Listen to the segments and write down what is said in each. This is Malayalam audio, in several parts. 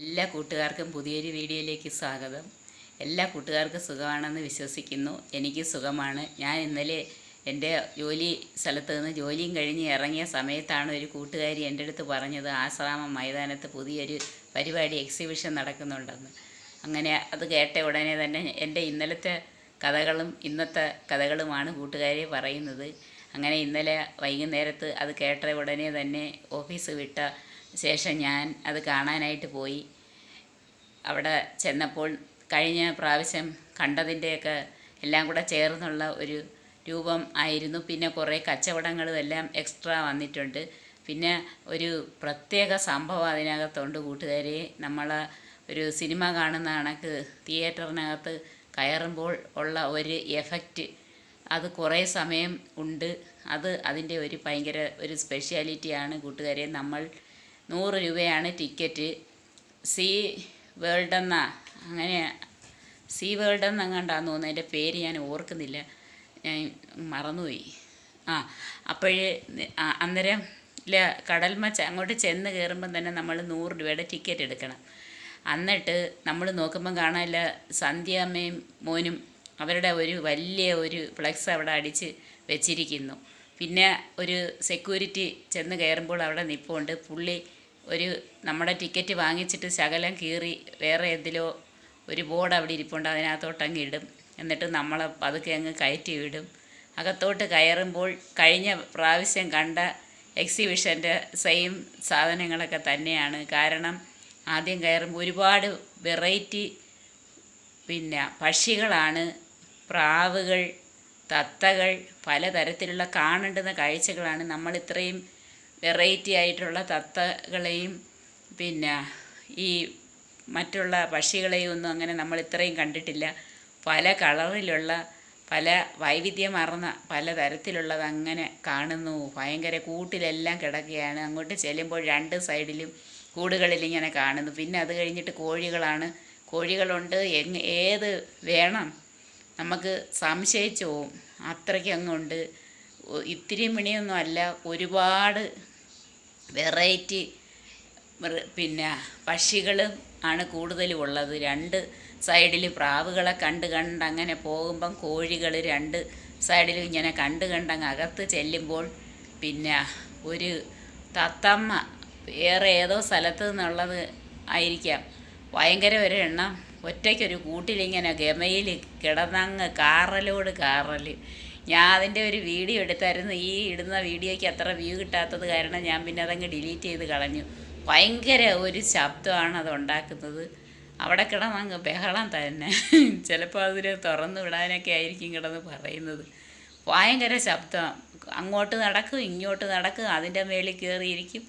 എല്ലാ കൂട്ടുകാർക്കും പുതിയൊരു വീഡിയോയിലേക്ക് സ്വാഗതം. എല്ലാ കൂട്ടുകാർക്കും സുഖമാണെന്ന് വിശ്വസിക്കുന്നു. എനിക്ക് സുഖമാണ്. ഞാൻ ഇന്നലെ എൻ്റെ ജോലി സ്ഥലത്ത് നിന്ന് ജോലിയും കഴിഞ്ഞ് ഇറങ്ങിയ സമയത്താണ് ഒരു കൂട്ടുകാരി എൻ്റെ അടുത്ത് പറഞ്ഞത് ആശ്രാമം മൈതാനത്ത് പുതിയൊരു പരിപാടി എക്സിബിഷൻ നടക്കുന്നുണ്ടെന്ന്. അങ്ങനെ അത് കേട്ട ഉടനെ തന്നെ എൻ്റെ ഇന്നലത്തെ കഥകളും ഇന്നത്തെ കഥകളുമാണ് കൂട്ടുകാരി പറയുന്നത്. അങ്ങനെ ഇന്നലെ വൈകുന്നേരത്ത് അത് കേട്ട ഉടനെ തന്നെ ഓഫീസ് വിട്ട ശേഷം ഞാൻ അത് കാണാനായിട്ട് പോയി. അവിടെ ചെന്നപ്പോൾ കഴിഞ്ഞ പ്രാവശ്യം കണ്ടതിൻ്റെയൊക്കെ എല്ലാം കൂടെ ചേർന്നുള്ള ഒരു രൂപം ആയിരുന്നു. പിന്നെ കുറേ കച്ചവടങ്ങളും എല്ലാം എക്സ്ട്രാ വന്നിട്ടുണ്ട്. പിന്നെ ഒരു പ്രത്യേക സംഭവം അതിനകത്തുണ്ട് കൂട്ടുകാരെ. നമ്മൾ ഒരു സിനിമ കാണുന്ന കണക്ക് തിയേറ്ററിനകത്ത് കയറുമ്പോൾ ഉള്ള ഒരു എഫക്റ്റ് അത് കുറേ സമയം ഉണ്ട്. അതിൻ്റെ ഒരു ഭയങ്കര ഒരു സ്പെഷ്യാലിറ്റിയാണ് കൂട്ടുകാരെ. നമ്മൾ 100 രൂപയാണ് ടിക്കറ്റ്. സീ വേൾഡ് അങ്ങനെ സീ വേൾഡ് എന്നെങ്ങാണ്ടാന്ന് തോന്നുന്നു. അതിൻ്റെ പേര് ഞാൻ ഓർക്കുന്നില്ല, ഞാൻ മറന്നുപോയി. അപ്പോഴേ അന്നേരം കടൽമച്ച അങ്ങോട്ട് ചെന്ന് കയറുമ്പം തന്നെ നമ്മൾ 100 രൂപയുടെ ടിക്കറ്റ് എടുക്കണം. എന്നിട്ട് നമ്മൾ നോക്കുമ്പം കാണാനില്ല സന്ധ്യാമ്മയും മോനും അവരുടെ ഒരു വലിയ ഒരു ഫ്ലെക്സ് അവിടെ അടിച്ച് വെച്ചിരിക്കുന്നു. പിന്നെ ഒരു സെക്യൂരിറ്റി ചെന്ന് കയറുമ്പോൾ അവിടെ നിൽപ്പുണ്ട്. പുള്ളി നമ്മുടെ ടിക്കറ്റ് വാങ്ങിച്ചിട്ട് ശകലം കീറി വേറെ എന്തിലോ ഒരു ബോർഡ് അവിടെ ഇരിപ്പുണ്ട്, അതിനകത്തോട്ടങ്ങ് ഇടും. എന്നിട്ട് നമ്മളെ പതുക്കെ അങ്ങ് കയറ്റി വിടും. അകത്തോട്ട് കയറുമ്പോൾ കഴിഞ്ഞ പ്രാവശ്യം കണ്ട എക്സിബിഷൻ്റെ സെയിം സാധനങ്ങളൊക്കെ തന്നെയാണ്. കാരണം ആദ്യം കയറുമ്പോൾ ഒരുപാട് വെറൈറ്റി പിന്നെ പക്ഷികളാണ്, പ്രാവുകൾ, തത്തകൾ, പലതരത്തിലുള്ള കാണേണ്ടുന്ന കാഴ്ചകളാണ്. നമ്മൾ ഇത്രയും വെറൈറ്റി ആയിട്ടുള്ള തത്തകളെയും പിന്നെ ഈ മറ്റുള്ള പക്ഷികളെയും ഒന്നും അങ്ങനെ നമ്മൾ ഇത്രയും കണ്ടിട്ടില്ല. പല കളറിലുള്ള പല വൈവിധ്യമാർന്ന പലതരത്തിലുള്ളത് അങ്ങനെ കാണുന്നു. ഭയങ്കര കൂട്ടിലെല്ലാം കിടക്കുകയാണ്. അങ്ങോട്ട് ചെല്ലുമ്പോൾ 2 സൈഡിലും കൂടുകളിലിങ്ങനെ കാണുന്നു. പിന്നെ അത് കഴിഞ്ഞിട്ട് കോഴികളുണ്ട്. ഏത് വേണം നമുക്ക് സംശയിച്ചു പോവും, അത്രയ്ക്ക് അങ്ങുണ്ട്. ഇത്തിരി മിണിയൊന്നും അല്ല, ഒരുപാട് വെറൈറ്റി പിന്നെ പക്ഷികളും ആണ് കൂടുതലും ഉള്ളത്. 2 സൈഡിലും പ്രാവുകളെ കണ്ട് അങ്ങനെ പോകുമ്പം കോഴികൾ 2 സൈഡിലും ഇങ്ങനെ കണ്ടങ്ങ് അകത്ത് ചെല്ലുമ്പോൾ പിന്നെ ഒരു തത്തമ്മ വേറെ ഏതോ സ്ഥലത്ത് നിന്നുള്ളത് ആയിരിക്കാം. ഭയങ്കര ഒരു എണ്ണം ഒറ്റയ്ക്കൊരു കൂട്ടിലിങ്ങനെ ഗമയിൽ കിടന്നങ്ങ് കാറൽ. ഞാൻ അതിൻ്റെ ഒരു വീഡിയോ എടുത്തായിരുന്നു. ഈ ഇടുന്ന വീഡിയോയ്ക്ക് അത്ര വ്യൂ കിട്ടാത്തത് കാരണം ഞാൻ പിന്നെ അതങ്ങ് ഡിലീറ്റ് ചെയ്ത് കളഞ്ഞു. ഭയങ്കര ഒരു ശബ്ദമാണ് അത് ഉണ്ടാക്കുന്നത്. അവിടെ കിടന്നങ്ങ് ബഹളം തന്നെ. ചിലപ്പോൾ അതിന് തുറന്നു വിടാനൊക്കെ ആയിരിക്കും കിടന്ന് പറയുന്നത്. ഭയങ്കര ശബ്ദം. അങ്ങോട്ട് നടക്കും ഇങ്ങോട്ട് നടക്കും, അതിൻ്റെ മേളിൽ കയറിയിരിക്കും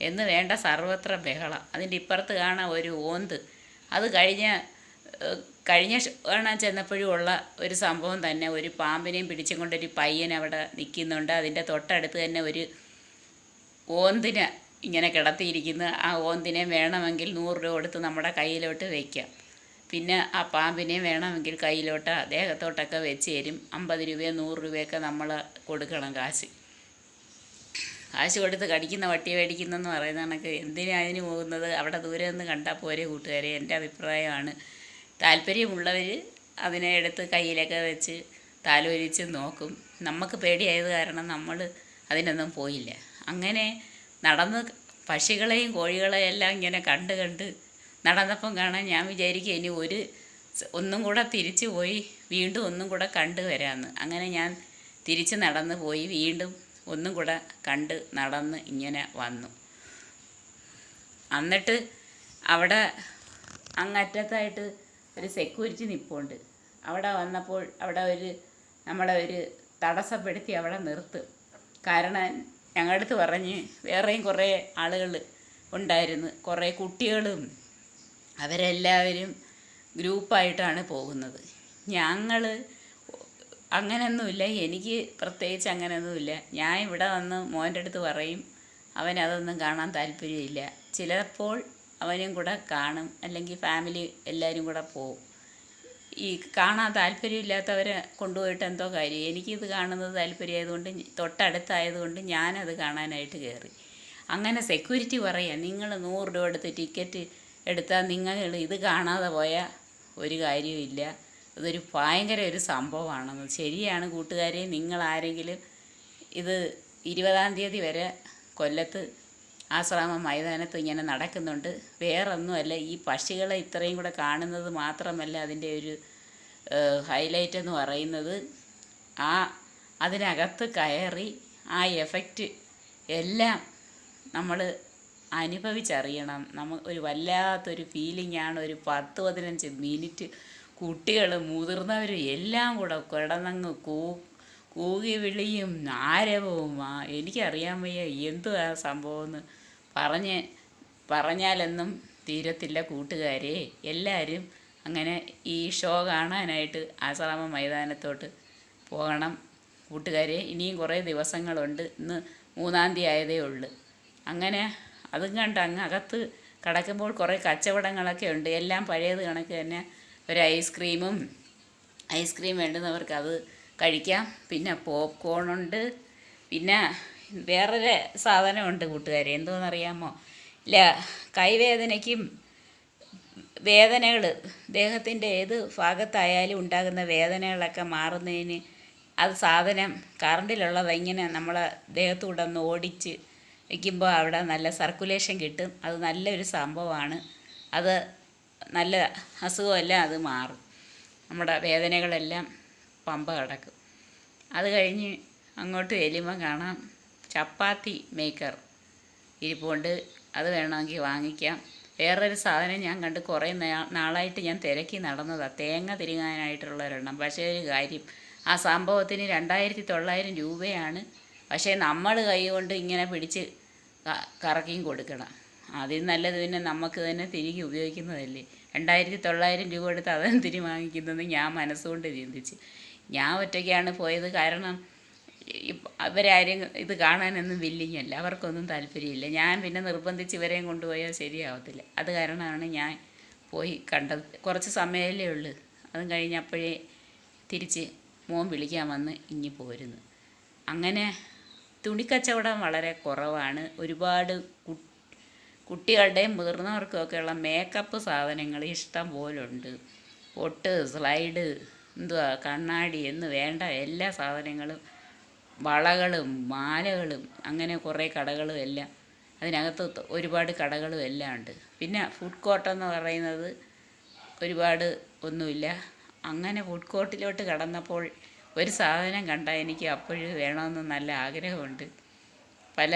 എന്ന് വേണ്ട സർവത്ര ബഹളം. അതിൻ്റെ ഇപ്പുറത്ത് കാണാൻ ഒരു ഓന്ത്. അത് കഴിഞ്ഞ കാണാൻ ചെന്നപ്പോഴും ഉള്ള ഒരു സംഭവം തന്നെ. ഒരു പാമ്പിനെയും പിടിച്ചും കൊണ്ടൊരു പയ്യൻ അവിടെ നിൽക്കുന്നുണ്ട്. അതിൻ്റെ തൊട്ടടുത്ത് തന്നെ ഒരു ഓന്തിനെ ഇങ്ങനെ കിടത്തിയിരിക്കുന്നു. ആ ഓന്തിനെ വേണമെങ്കിൽ 100 രൂപ കൊടുത്ത് നമ്മുടെ കയ്യിലോട്ട് വയ്ക്കാം. പിന്നെ ആ പാമ്പിനെയും വേണമെങ്കിൽ കയ്യിലോട്ട് ദേഹത്തോട്ടൊക്കെ വെച്ച് തരും. 50 രൂപയോ 100 രൂപയൊക്കെ നമ്മൾ കൊടുക്കണം കാശ് കൊടുത്ത്. കടിക്കുന്ന വട്ടി മേടിക്കുന്നെന്ന് പറയുന്ന കണക്ക് എന്തിനാ അതിന് പോകുന്നത്? അവിടെ ദൂരെ നിന്ന് കണ്ടാൽ പോരെ കൂട്ടുകാരെ, എൻ്റെ അഭിപ്രായമാണ്. താല്പര്യമുള്ളവർ അതിനെ എടുത്ത് കയ്യിലൊക്കെ വെച്ച് താലോലിച്ച് നോക്കും. നമുക്ക് പേടിയായത് കാരണം നമ്മൾ അതിനൊന്നും പോയില്ല. അങ്ങനെ നടന്ന് പക്ഷികളെയും കോഴികളെയും എല്ലാം ഇങ്ങനെ കണ്ട് നടന്നപ്പം കാണാൻ ഞാൻ വിചാരിക്കും ഇനി ഒന്നും കൂടെ തിരിച്ചു പോയി വീണ്ടും ഒന്നും കൂടെ കണ്ടു വരാമെന്ന്. അങ്ങനെ ഞാൻ തിരിച്ച് നടന്ന് പോയി വീണ്ടും ഒന്നും കൂടെ നടന്ന് ഇങ്ങനെ വന്നു. എന്നിട്ട് അവിടെ അങ്ങറ്റത്തായിട്ട് ഒരു സെക്യൂരിറ്റി നിൽപ്പുണ്ട്. അവിടെ വന്നപ്പോൾ അവിടെ നമ്മളെ തടസ്സപ്പെടുത്തി അവിടെ നിർത്തും. കാരണം ഞങ്ങളുടെ അടുത്ത് പറഞ്ഞ് വേറെയും കുറേ ആളുകൾ ഉണ്ടായിരുന്നു, കുറേ കുട്ടികളും. അവരെല്ലാവരും ഗ്രൂപ്പായിട്ടാണ് പോകുന്നത്. ഞങ്ങൾ അങ്ങനെയൊന്നുമില്ല, എനിക്ക് പ്രത്യേകിച്ച് അങ്ങനെയൊന്നുമില്ല. ഞാൻ ഇവിടെ വന്ന് മോൻ്റെ അടുത്ത് പറയും, അവനതൊന്നും കാണാൻ താല്പര്യമില്ല. ചിലപ്പോൾ അവനും കൂടെ കാണും, അല്ലെങ്കിൽ ഫാമിലി എല്ലാവരും കൂടെ പോവും. ഈ കാണാൻ താല്പര്യമില്ലാത്തവരെ കൊണ്ടുപോയിട്ട് എന്തോ കാര്യം. എനിക്കിത് കാണുന്നത് താല്പര്യമായതുകൊണ്ട് തൊട്ടടുത്തായതുകൊണ്ട് ഞാനത് കാണാനായിട്ട് കയറി. അങ്ങനെ സെക്യൂരിറ്റി പറയാം, നിങ്ങൾ 100 രൂപ എടുത്ത് ടിക്കറ്റ് എടുത്താൽ നിങ്ങൾ ഇത് കാണാതെ പോയാൽ ഒരു കാര്യവുമില്ല. ഇതൊരു ഭയങ്കര ഒരു സംഭവമാണെന്ന്. ശരിയാണ് കൂട്ടുകാരെ, നിങ്ങളാരെങ്കിലും ഇത് 20-ാം തീയതി വരെ കൊല്ലത്ത് ആശ്രാമം മൈതാനത്ത് ഇങ്ങനെ നടക്കുന്നുണ്ട്. വേറൊന്നുമല്ല, ഈ പക്ഷികളെ ഇത്രയും കൂടെ കാണുന്നത് മാത്രമല്ല അതിൻ്റെ ഒരു ഹൈലൈറ്റ് എന്ന് പറയുന്നത്, അതിനകത്ത് കയറി ആ എഫക്റ്റ് എല്ലാം നമ്മൾ അനുഭവിച്ചറിയണം. ഒരു വല്ലാത്തൊരു ഫീലിംഗാണ്. ഒരു 10-15 മിനിറ്റ് കുട്ടികളും മുതിർന്നവരും എല്ലാം കൂടെ കിടന്നങ്ങ് കൂകി വിളിയും ആരവവും. എനിക്കറിയാൻ വയ്യ എന്തുവാ സംഭവമെന്ന്. പറഞ്ഞാലൊന്നും തീരത്തില്ല കൂട്ടുകാരെ. എല്ലാവരും അങ്ങനെ ഈ ഷോ കാണാനായിട്ട് ആശ്രാമ മൈതാനത്തോട്ട് പോകണം കൂട്ടുകാരെ. ഇനിയും കുറേ ദിവസങ്ങളുണ്ട്. ഇന്ന് 3-ാം തീയതി ആയതേ ഉള്ളൂ. അങ്ങനെ അതും കണ്ട് അങ്ങ് അകത്ത് കിടക്കുമ്പോൾ കുറേ കച്ചവടങ്ങളൊക്കെ ഉണ്ട്. എല്ലാം പഴയത് കണക്ക് തന്നെ. ഒരു ഐസ്ക്രീം വേണ്ടുന്നവർക്ക് അത് കഴിക്കാം. പിന്നെ പോപ്കോണുണ്ട്. പിന്നെ വേറൊരു സാധനമുണ്ട് കൂട്ടുകാരെ, എന്തോന്നറിയാമോ? കൈവേദനയ്ക്കും വേദനകൾ, ദേഹത്തിൻ്റെ ഏത് ഭാഗത്തായാലും ഉണ്ടാകുന്ന വേദനകളൊക്കെ മാറുന്നതിന് സാധനം കറണ്ടിലുള്ളത് ഇങ്ങനെ നമ്മളെ ദേഹത്തൂടെ ഒന്ന് ഓടിച്ച് വയ്ക്കുമ്പോൾ അവിടെ നല്ല സർക്കുലേഷൻ കിട്ടും. അത് നല്ലൊരു സംഭവമാണ്. അത് നല്ല അസുഖമല്ല, അത് മാറും. നമ്മുടെ വേദനകളെല്ലാം പമ്പ കിടക്കും. അത് കഴിഞ്ഞ് അങ്ങോട്ട് ചെല്ലുമ്പോൾ കാണാം ചപ്പാത്തി മേക്കർ ഇരിപ്പുണ്ട്. അത് വേണമെങ്കിൽ വാങ്ങിക്കാം. വേറൊരു സാധനം ഞാൻ കണ്ട് കുറേ നാളായിട്ട് ഞാൻ തിരക്കി നടന്നതാണ്, തേങ്ങ തിരുകാനായിട്ടുള്ള ഒരെണ്ണം. പക്ഷേ ഒരു കാര്യം, ആ സംഭവത്തിന് 2900 രൂപയാണ്. പക്ഷേ നമ്മൾ കൈ കൊണ്ട് ഇങ്ങനെ പിടിച്ച് കറക്കിയും കൊടുക്കണം. അതിൽ നല്ലത് പിന്നെ നമുക്ക് തന്നെ തിരികെ ഉപയോഗിക്കുന്നതല്ലേ. 2900 രൂപ എടുത്ത് അതിന് തിരി വാങ്ങിക്കുന്നത് ഞാൻ മനസ്സുകൊണ്ട് ചിന്തിച്ച്. ഞാൻ ഒറ്റയ്ക്കാണ് പോയത്. കാരണം അവരാരും ഇത് കാണാനൊന്നും വില്ലിങ്ങല്ല, അവർക്കൊന്നും താല്പര്യമില്ല. ഞാൻ പിന്നെ നിർബന്ധിച്ച് ഇവരെയും കൊണ്ടുപോയാൽ ശരിയാവത്തില്ല. അത് കാരണമാണ് ഞാൻ പോയി കണ്ടത്. കുറച്ച് സമയമല്ലേ ഉള്ളൂ. അതും കഴിഞ്ഞപ്പോഴേ തിരിച്ച് മോൻ വിളിക്കാൻ വന്ന് ഇങ്ങി പോരുന്നു. അങ്ങനെ തുണിക്കച്ചവടം വളരെ കുറവാണ്. ഒരുപാട് കുട്ടികളുടെയും മുതിർന്നവർക്കൊക്കെയുള്ള മേക്കപ്പ് സാധനങ്ങൾ ഇഷ്ടം പോലുണ്ട്. പൊട്ട്, സ്ലൈഡ്, കണ്ണാടി എന്ന് വേണ്ട എല്ലാ സാധനങ്ങളും, വളകളും മാലകളും, അങ്ങനെ കുറേ കടകളും എല്ലാം അതിനകത്ത് ഒരുപാട് കടകളും എല്ലാം ഉണ്ട്. പിന്നെ ഫുഡ് കോർട്ടെന്ന് പറയുന്നത് ഒരുപാട് ഒന്നുമില്ല. അങ്ങനെ ഫുഡ് കോർട്ടിലോട്ട് കടന്നപ്പോൾ ഒരു സാധനം കണ്ടാൽ എനിക്ക് അപ്പോഴും വേണമെന്ന് നല്ല ആഗ്രഹമുണ്ട്. പല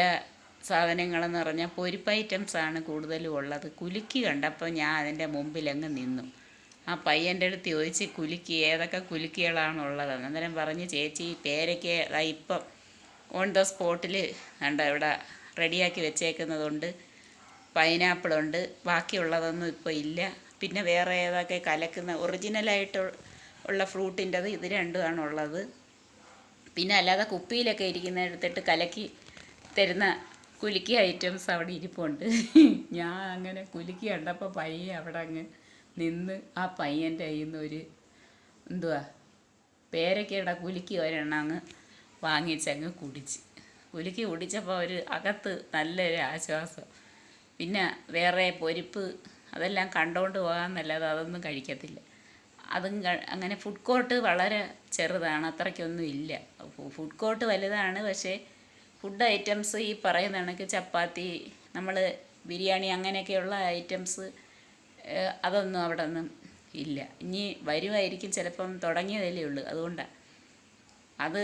സാധനങ്ങളെന്ന് പറഞ്ഞാൽ പൊരിപ്പ് ഐറ്റംസാണ് കൂടുതലും ഉള്ളത്. കുലുക്കി കണ്ടപ്പോൾ ഞാൻ അതിൻ്റെ മുമ്പിലങ്ങ് നിന്നു. ആ പയ്യൻ്റെ അടുത്ത് ചോദിച്ച് കുലുക്കി ഏതൊക്കെ കുലുക്കികളാണുള്ളത്. അന്നേരം പറഞ്ഞ് ചേച്ചി പേരയ്ക്ക് ഇപ്പം ഓൺ ദ സ്പോട്ടിൽ ഇവിടെ റെഡിയാക്കി വെച്ചേക്കുന്നതുണ്ട്, പൈനാപ്പിളുണ്ട്, ബാക്കിയുള്ളതൊന്നും ഇപ്പോൾ ഇല്ല. പിന്നെ വേറെ ഏതൊക്കെ കലക്കുന്ന ഒറിജിനലായിട്ട് ഉള്ള ഫ്രൂട്ടിൻ്റെത് ഇത് രണ്ടുമാണ് ഉള്ളത്. പിന്നെ അല്ലാതെ കുപ്പിയിലൊക്കെ ഇരിക്കുന്നിടത്തിട്ട് കലക്കി തരുന്ന കുലുക്കി ഐറ്റംസ് അവിടെ ഇരിപ്പുണ്ട്. ഞാൻ അങ്ങനെ കുലുക്കി കണ്ടപ്പോൾ പയ്യെ അവിടെ അങ്ങ് നിന്ന് ആ പയ്യൻ്റെ കയ്യിൽ നിന്ന് ഒരു പേരയ്ക്കയുടെ കുലുക്കി ഒരെണ്ണം അങ്ങ് വാങ്ങിച്ചങ്ങ് കുലുക്കി കുടിച്ചപ്പോൾ ഒരു അകത്ത് നല്ലൊരു ആശ്വാസം. പിന്നെ വേറെ പൊരിപ്പ് അതെല്ലാം കണ്ടുകൊണ്ട് പോകാമെന്നല്ലാതെ അതൊന്നും കഴിക്കത്തില്ല. അതും അങ്ങനെ ഫുഡ് കോർട്ട് വളരെ ചെറുതാണ്, അത്രയ്ക്കൊന്നും ഇല്ല. ഫുഡ് കോർട്ട് വലുതാണ്, പക്ഷേ ഫുഡ് ഐറ്റംസ് ഈ പറയുന്ന കണക്ക് ചപ്പാത്തി, നമ്മൾ ബിരിയാണി അങ്ങനെയൊക്കെയുള്ള ഐറ്റംസ് അതൊന്നും അവിടെ ഒന്നും ഇല്ല. ഇനി വരുമായിരിക്കും, ചിലപ്പം തുടങ്ങിയതല്ലേ ഉള്ളൂ, അതുകൊണ്ടാണ്. അത്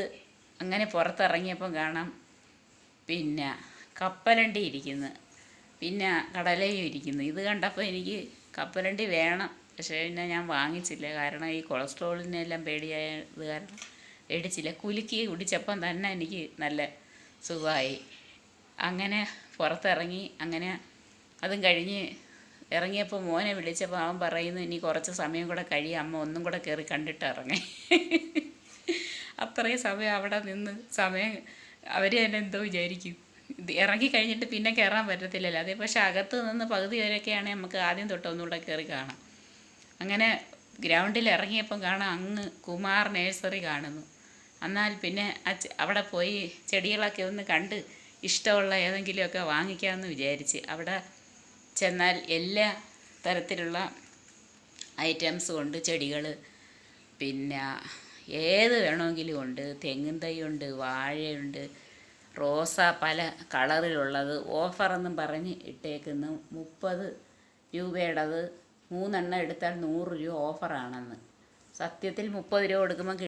അങ്ങനെ പുറത്തിറങ്ങിയപ്പം കാണാം പിന്നെ കപ്പലണ്ടി ഇരിക്കുന്നു, പിന്നെ കടലയും ഇരിക്കുന്നു. ഇത് കണ്ടപ്പോൾ എനിക്ക് കപ്പലണ്ടി വേണം, പക്ഷേ പിന്നെ ഞാൻ വാങ്ങിച്ചില്ല. കാരണം ഈ കൊളസ്ട്രോളിനെല്ലാം പേടിയായത് കാരണം മേടിച്ചില്ല. കുലുക്കി കുടിച്ചപ്പം തന്നെ എനിക്ക് നല്ല സുഖമായി. അങ്ങനെ പുറത്തിറങ്ങി. അങ്ങനെ അതും കഴിഞ്ഞ് ഇറങ്ങിയപ്പോൾ മോനെ വിളിച്ചപ്പോൾ അവൻ പറയുന്നു ഇനി കുറച്ച് സമയം കൂടെ കഴിയും, അമ്മ ഒന്നും കൂടെ കയറി കണ്ടിട്ട് ഇറങ്ങി. അത്രയും സമയം അവിടെ നിന്ന് അവർ തന്നെ എന്തോ വിചാരിക്കും. ഇറങ്ങിക്കഴിഞ്ഞിട്ട് പിന്നെ കയറാൻ പറ്റത്തില്ലല്ലോ. അതേ പക്ഷേ അകത്ത് നിന്ന് പകുതി വരെയൊക്കെയാണെങ്കിൽ നമുക്ക് ആദ്യം തൊട്ട് ഒന്നുകൂടെ കയറി കാണാം. അങ്ങനെ ഗ്രൗണ്ടിൽ ഇറങ്ങിയപ്പം കാണാം അങ്ങ് കുമാർ നേഴ്സറി കാണുന്നു. എന്നാൽ പിന്നെ അവിടെ പോയി ചെടികളൊക്കെ ഒന്ന് കണ്ട് ഇഷ്ടമുള്ള ഏതെങ്കിലുമൊക്കെ വാങ്ങിക്കാമെന്ന് വിചാരിച്ച് അവിടെ ചെന്നാൽ എല്ലാ തരത്തിലുള്ള ഐറ്റംസ് ഉണ്ട്, ചെടികൾ. പിന്നെ ഏത് വേണമെങ്കിലും ഉണ്ട്. തെങ്ങിൻ തൈയുണ്ട്, വാഴയുണ്ട്, റോസ പല കളറിലുള്ളത്. ഓഫറെന്നും പറഞ്ഞ് ഇട്ടേക്കുന്നു. 30 രൂപയുടേത് 3 എണ്ണം എടുത്താൽ 100 രൂപ ഓഫറാണെന്ന്. സത്യത്തിൽ 30 രൂപ കൊടുക്കുമ്പം